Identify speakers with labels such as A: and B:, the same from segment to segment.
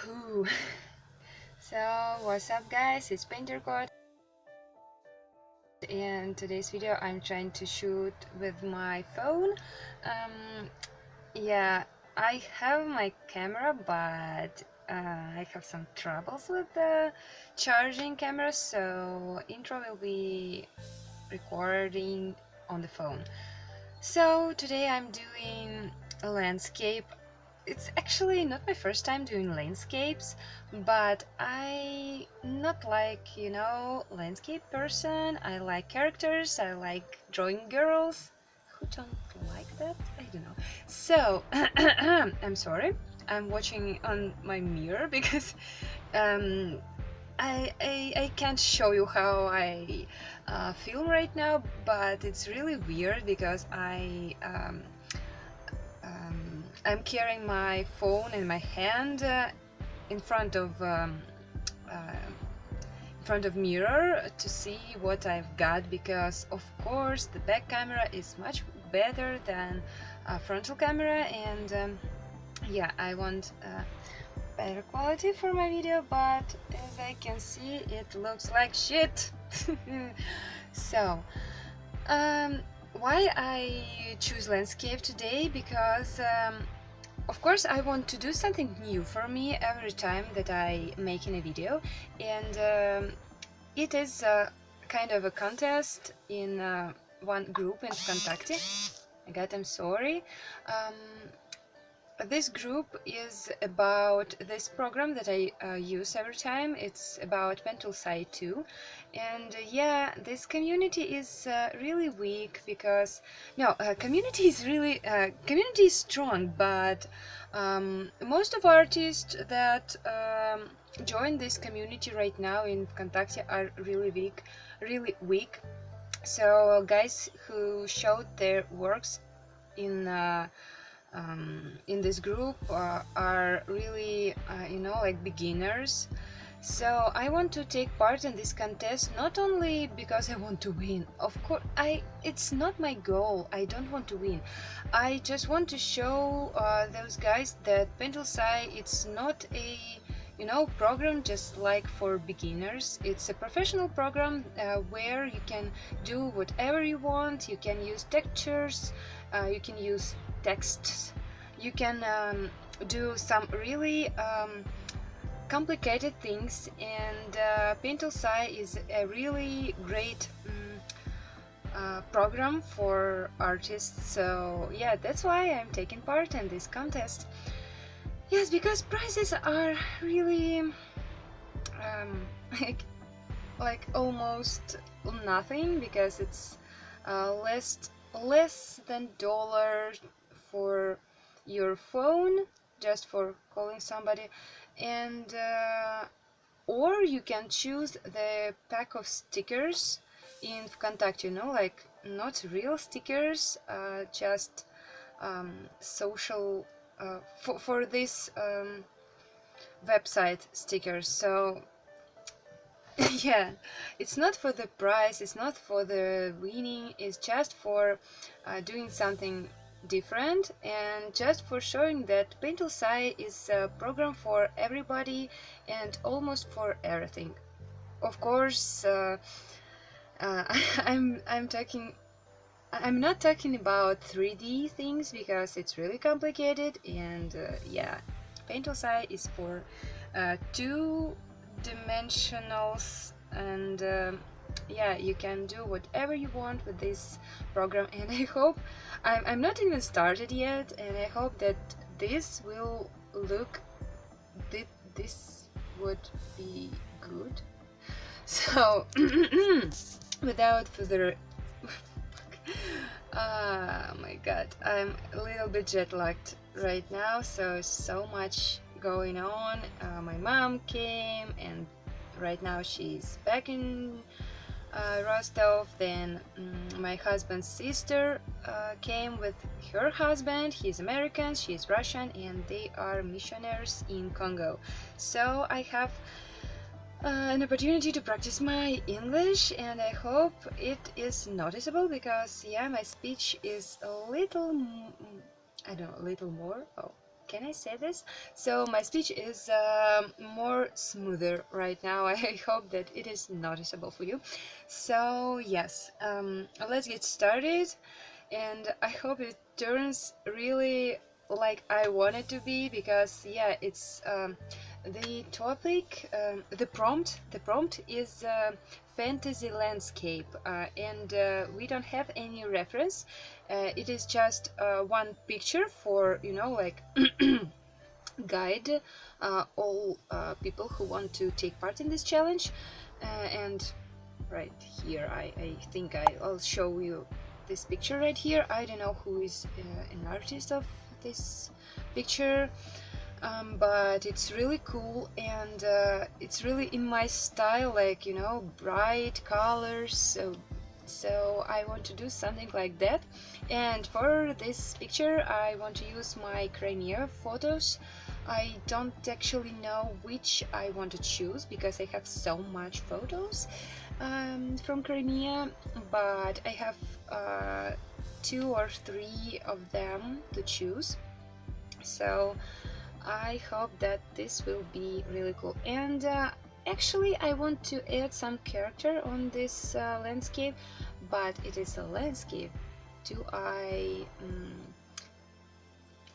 A: Whew. So what's up guys, it's Painterkot, and today's video I'm trying to shoot with my phone. Yeah, I have my camera, but I have some troubles with the charging camera, so intro will be recording on the phone. So today I'm doing a landscape. It's actually not my first time doing landscapes, but I not like, landscape person. I like characters, I like drawing girls. Who don't like that? I don't know. So, I'm sorry. I'm watching on my mirror because I can't show you how I feel right now, but it's really weird because I'm carrying my phone in my hand in front of mirror to see what I've got, because of course the back camera is much better than frontal camera, and yeah, I want better quality for my video, but as I can see it looks like shit. So why I choose landscape today? Because of course I want to do something new for me every time that I make in a video, and it is kind of a contest in one group in Vkontakte. I'm sorry. This group is about this program that I use every time. It's about Painterkot 2, and yeah, this community is really weak because community is strong, but most of artists that join this community right now in Vkontakte are really weak. So guys who showed their works in this group are really like beginners. So I want to take part in this contest, not only because I want to win. Of course, it's not my goal. I don't want to win. I just want to show those guys that Painterkot, it's not a program just like for beginners. It's a professional program where you can do whatever you want. You can use textures, you can use texts, you can do some really complicated things, and Painterkot is a really great program for artists. So yeah, that's why I'm taking part in this contest. Yes, because prizes are really like almost nothing, because it's less than $1 for your phone, just for calling somebody, and or you can choose the pack of stickers in Vkontakte, like not real stickers, just social for this website stickers. So yeah, it's not for the prize, it's not for the winning, it's just for doing something different, and just for showing that Painterkot is a program for everybody and almost for everything. Of course, I'm not talking about 3D things because it's really complicated, and yeah, Painterkot is for two dimensionals, and yeah, you can do whatever you want with this program, and I hope I'm not even started yet, and I hope that this will look this would be good. So without further oh my god, I'm a little bit jet lagged right now, so much going on. My mom came, and right now she's back in Rostov. Then my husband's sister came with her husband. He's American, she's Russian, and they are missionaries in Congo. So I have an opportunity to practice my English, and I hope it is noticeable, because yeah, my speech is a little, I don't know, a little more, can I say this? So my speech is more smoother right now. I hope that it is noticeable for you. So yes, let's get started, and I hope it turns really like I want it to be, because yeah, it's the topic, the prompt is fantasy landscape, and we don't have any reference. It is just one picture for, you know, like guide all people who want to take part in this challenge. And right here, I think I'll show you this picture right here. I don't know who is an artist of this picture, but it's really cool, and it's really in my style, like, you know, bright colors. So I want to do something like that, and for this picture I want to use my Crimea photos. I don't actually know which I want to choose because I have so much photos from Crimea, but I have 2 or 3 of them to choose. So I hope that this will be really cool. And actually I want to add some character on this landscape, but it is a landscape.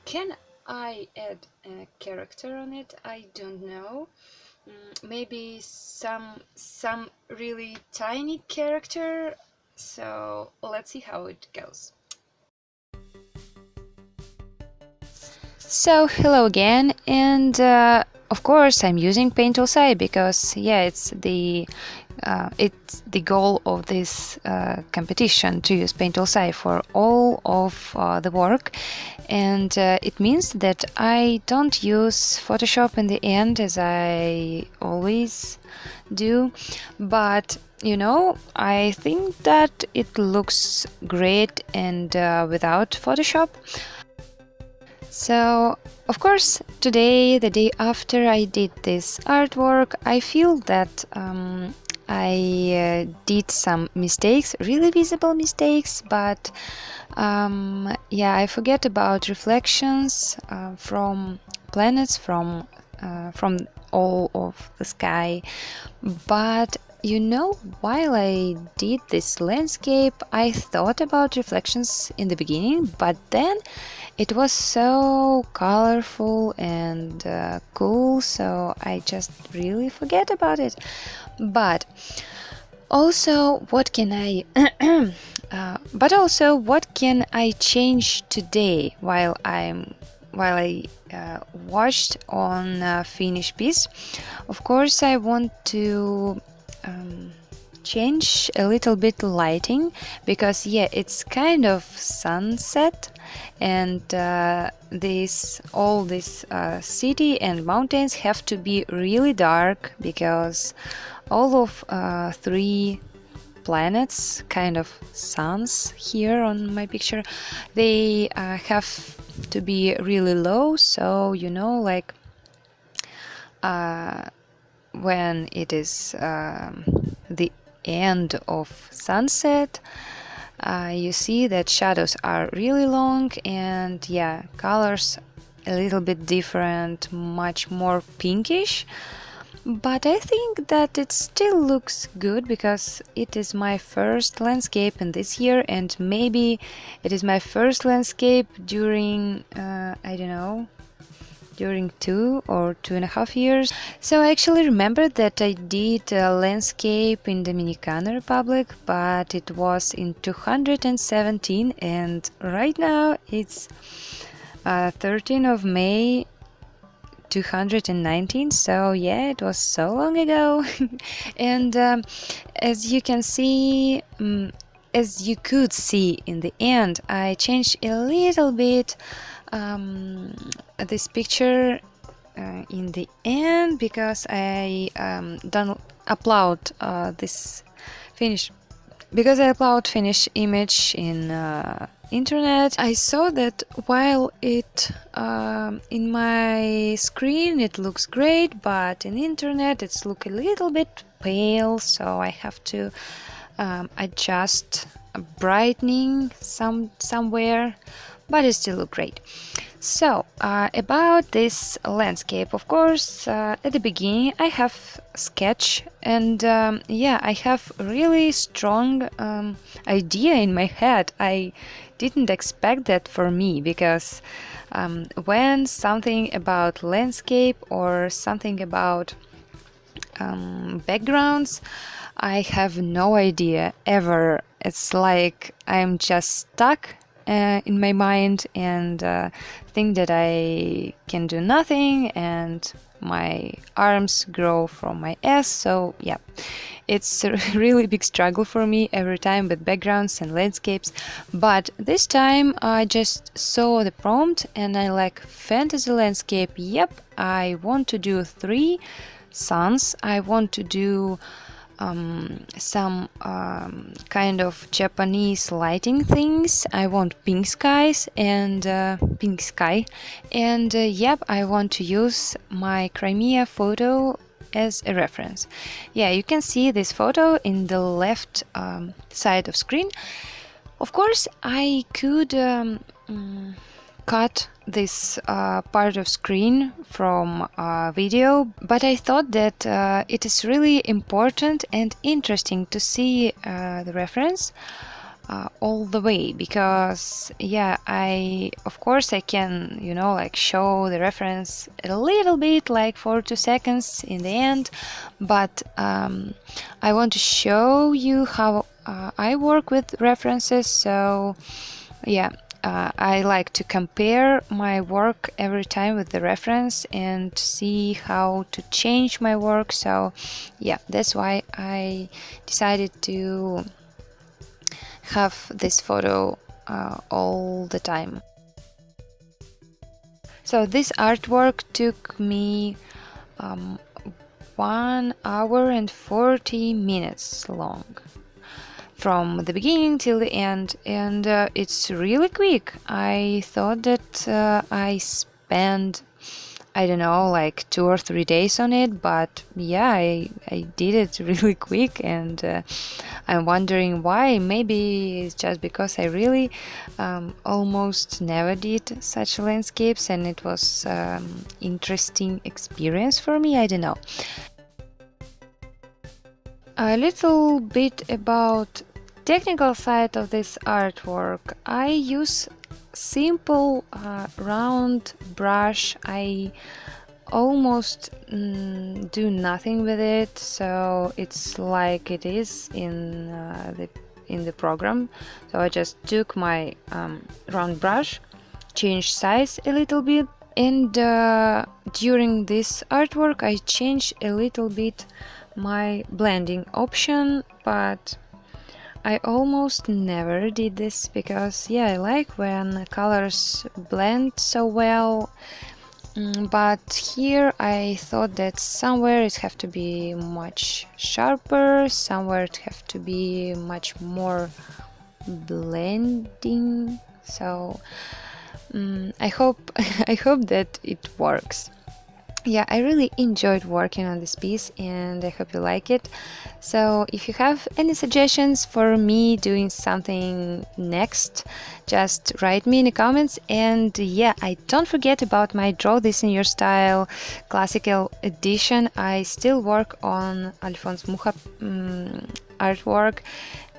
A: Can I add a character on it? I don't know. Maybe some really tiny character. So let's see how it goes. So hello again, and of course I'm using Painterkot because yeah, it's the goal of this competition to use Painterkot for all of the work, and it means that I don't use Photoshop in the end as I always do, but you know, I think that it looks great and without Photoshop. So, of course, today, the day after I did this artwork, I feel that I did some mistakes, really visible mistakes, but yeah, I forget about reflections from planets, from all of the sky. But you know, while I did this landscape, I thought about reflections in the beginning, but then it was so colorful and cool, so I just really forget about it. But also, what can I change today while I watched on finished piece? Of course, I want to change a little bit lighting, because yeah, it's kind of sunset, and all this city and mountains have to be really dark, because all of 3 planets, kind of suns here on my picture, they have to be really low. So you know, like when it is the end of sunset, you see that shadows are really long, and yeah, colors a little bit different, much more pinkish. But I think that it still looks good, because it is my first landscape in this year, and maybe it is my first landscape during I don't know, during 2 or 2.5 years. So I actually remember that I did a landscape in Dominican Republic, but it was in 2017, and right now it's 13th of May 219. So yeah, it was so long ago. And as you can see, as you could see in the end, I changed a little bit this picture in the end, because I don't upload this finish, because I upload finished image in internet. I saw that while it in my screen it looks great, but in internet it's look a little bit pale, so I have to adjust brightening somewhere, but it still look great. So, about this landscape, of course, at the beginning I have sketch, and yeah, I have really strong idea in my head. I didn't expect that for me, because when something about landscape or something about backgrounds, I have no idea ever. It's like I'm just stuck in my mind, and think that I can do nothing, and my arms grow from my ass. So yeah, it's a really big struggle for me every time with backgrounds and landscapes. But this time I just saw the prompt and I like fantasy landscape. Yep, I want to do 3 suns. I want to do some kind of Japanese lighting things. I want pink skies and pink sky, and yep, I want to use my Crimea photo as a reference. Yeah, you can see this photo in the left side of screen. Of course, I could cut this part of screen from video, but I thought that it is really important and interesting to see the reference all the way, because yeah, of course I can, you know, like show the reference a little bit, like for 2 seconds in the end, but I want to show you how I work with references. So yeah, I like to compare my work every time with the reference and see how to change my work. So yeah, that's why I decided to have this photo all the time. So this artwork took me 1 hour and 40 minutes long, from the beginning till the end, and it's really quick. I thought that I spent, I don't know, like 2 or 3 days on it, but yeah, I did it really quick, and I'm wondering why. Maybe it's just because I really almost never did such landscapes, and it was interesting experience for me. I don't know. A little bit about technical side of this artwork. I use simple round brush. I almost do nothing with it, so it's like it is in the program. So I just took my round brush, changed size a little bit, and during this artwork I changed a little bit my blending option, but I almost never did this because yeah, I like when colors blend so well. But here I thought that somewhere it have to be much sharper, somewhere it have to be much more blending. So I hope I hope that it works. Yeah, I really enjoyed working on this piece, and I hope you like it. So if you have any suggestions for me doing something next, just write me in the comments. And yeah, don't forget about my Draw This in Your Style classical edition. I still work on Alphonse Mucha artwork,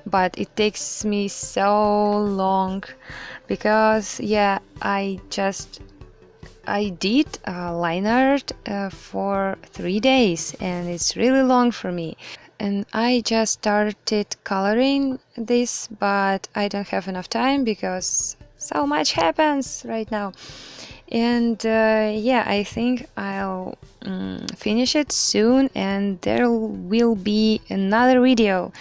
A: but it takes me so long because yeah, I did line art for 3 days, and it's really long for me. And I just started coloring this, but I don't have enough time because so much happens right now. And yeah, I think I'll finish it soon, and there will be another video.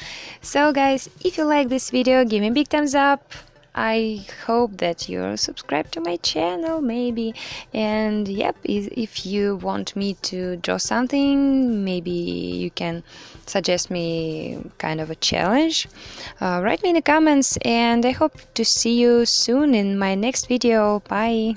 A: So guys, if you like this video, give me a big thumbs up. I hope that you're subscribed to my channel, maybe. And yep, if you want me to draw something, maybe you can suggest me kind of a challenge. Write me in the comments, and I hope to see you soon in my next video. Bye!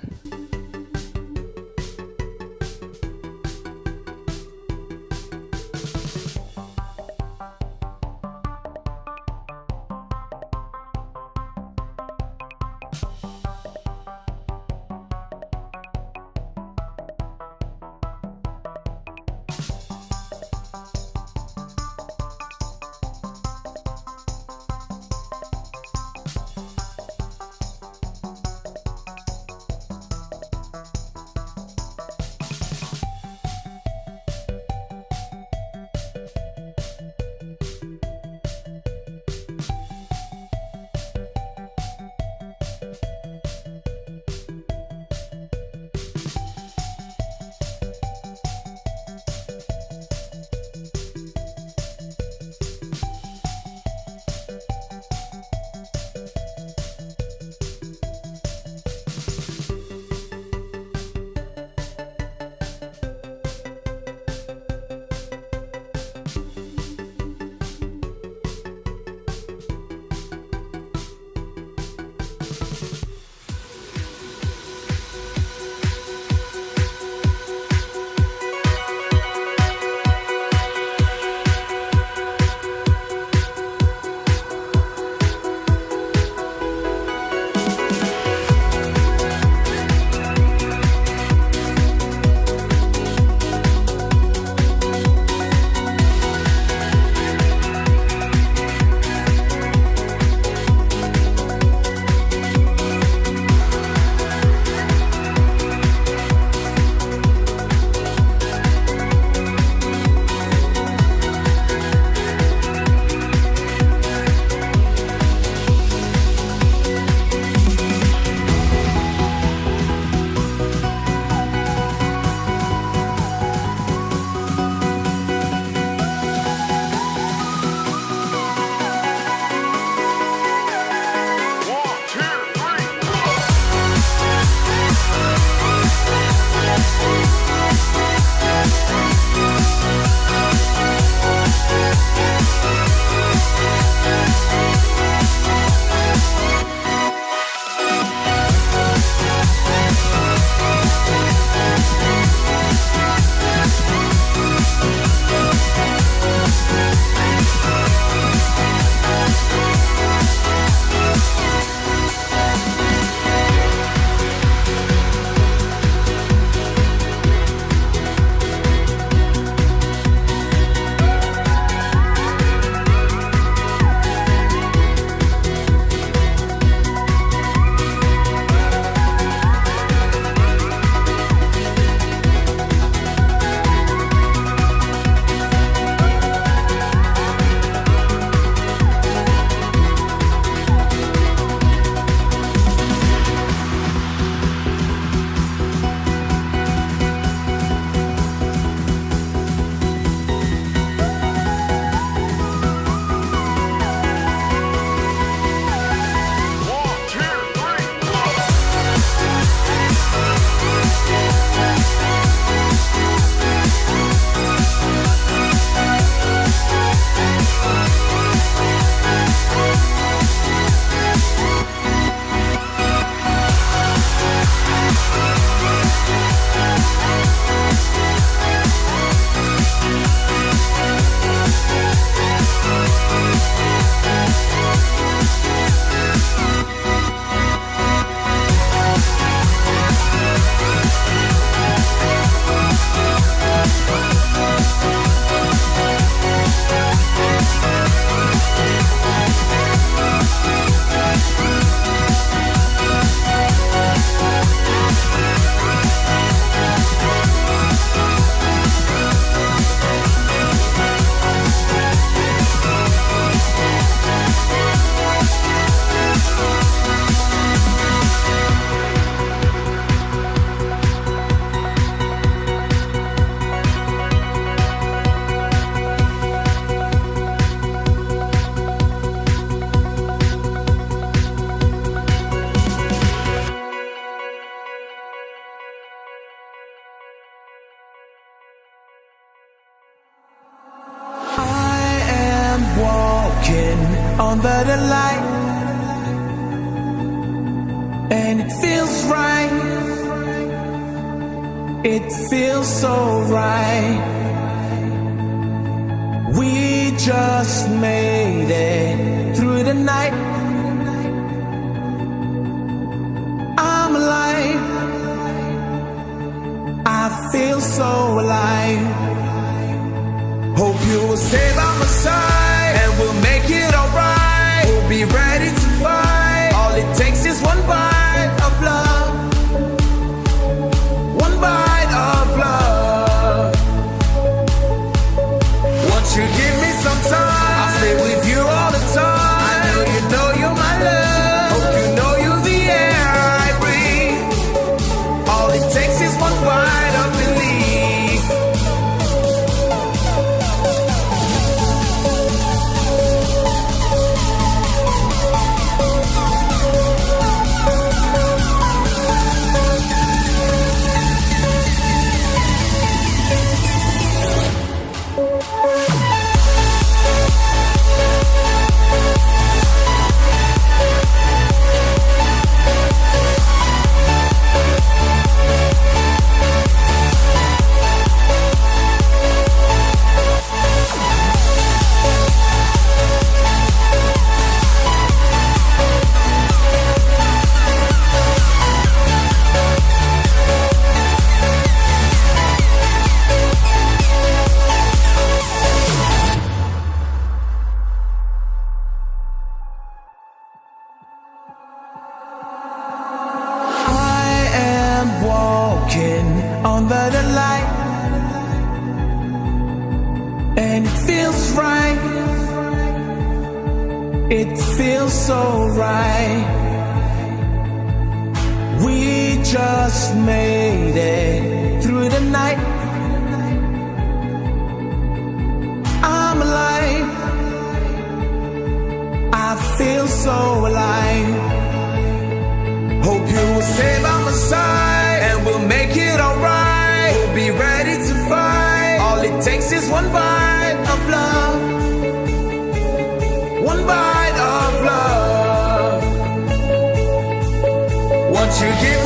B: under the light, and it feels right. It feels so right. We just made it through the night. I'm alive. I feel so alive. Hope you will stay by my side, and we'll make it alright. We'll be ready to fight. All it takes is one bite of love. One bite of love. Won't you give me some time? I'll stay with you all the time. I know you're my love. Hope you know you're the air I breathe. All it takes is one bite of belief. Under the light, and it feels right. It feels so right. We just made it through the night. I'm alive. I feel so alive. Hope you will stay by my side, and we'll make it alright. We'll be ready to fight. All it takes is one bite of love. One bite of love. Won't you give